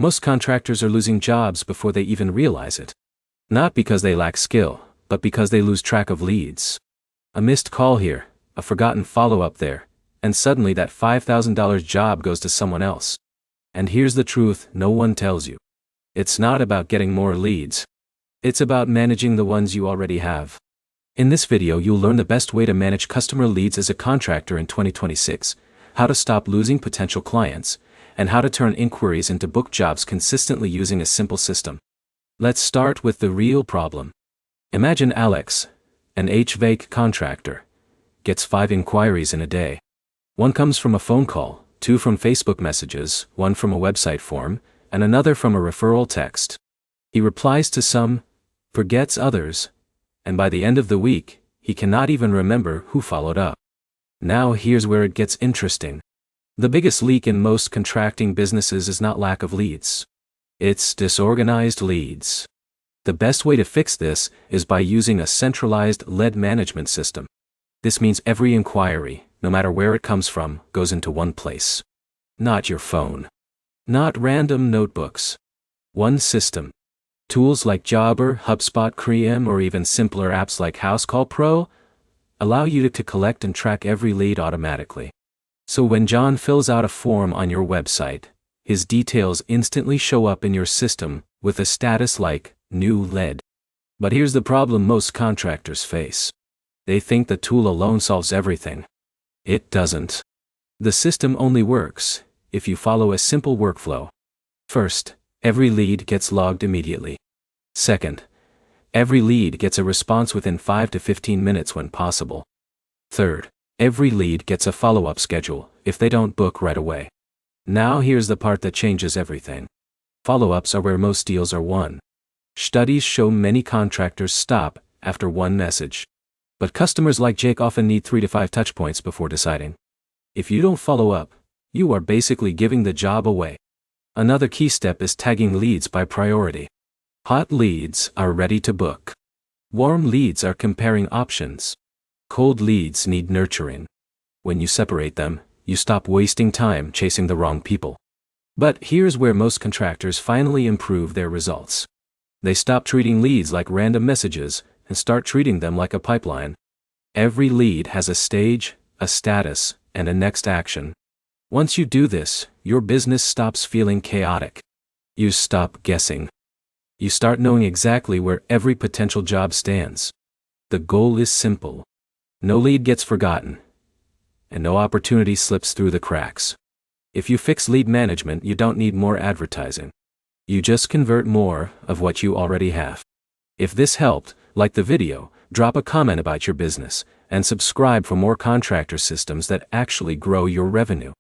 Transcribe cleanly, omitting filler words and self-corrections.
Most contractors are losing jobs before they even realize it. Not because they lack skill, but because they lose track of leads. A missed call here, a forgotten follow-up there, and suddenly that $5,000 job goes to someone else. And here's the truth no one tells you. It's not about getting more leads. It's about managing the ones you already have. In this video you'll learn the best way to manage customer leads as a contractor in 2026, how to stop losing potential clients, and how to turn inquiries into booked jobs consistently using a simple system. Let's start with the real problem. Imagine Alex, an HVAC contractor, gets 5 inquiries in a day. 1 comes from a phone call, 2 from Facebook messages, 1 from a website form, and another from a referral text. He replies to some, forgets others, and by the end of the week, he cannot even remember who followed up. Now here's where it gets interesting. The biggest leak in most contracting businesses is not lack of leads. It's disorganized leads. The best way to fix this is by using a centralized lead management system. This means every inquiry, no matter where it comes from, goes into one place. Not your phone. Not random notebooks. One system. Tools like Jobber, HubSpot, Cream, or even simpler apps like HouseCall Pro allow you to collect and track every lead automatically. So when John fills out a form on your website, his details instantly show up in your system with a status like new lead. But here's the problem most contractors face. They think the tool alone solves everything. It doesn't. The system only works if you follow a simple workflow. First, every lead gets logged immediately. Second, every lead gets a response within 5 to 15 minutes when possible. Third, every lead gets a follow-up schedule if they don't book right away. Now here's the part that changes everything. Follow-ups are where most deals are won. Studies show many contractors stop after 1 message. But customers like Jake often need 3 to 5 touchpoints before deciding. If you don't follow up, you are basically giving the job away. Another key step is tagging leads by priority. Hot leads are ready to book. Warm leads are comparing options. Cold leads need nurturing. When you separate them, you stop wasting time chasing the wrong people. But here's where most contractors finally improve their results. They stop treating leads like random messages and start treating them like a pipeline. Every lead has a stage, a status, and a next action. Once you do this, your business stops feeling chaotic. You stop guessing. You start knowing exactly where every potential job stands. The goal is simple. No lead gets forgotten, and no opportunity slips through the cracks. If you fix lead management, you don't need more advertising. You just convert more of what you already have. If this helped, like the video, drop a comment about your business, and subscribe for more contractor systems that actually grow your revenue.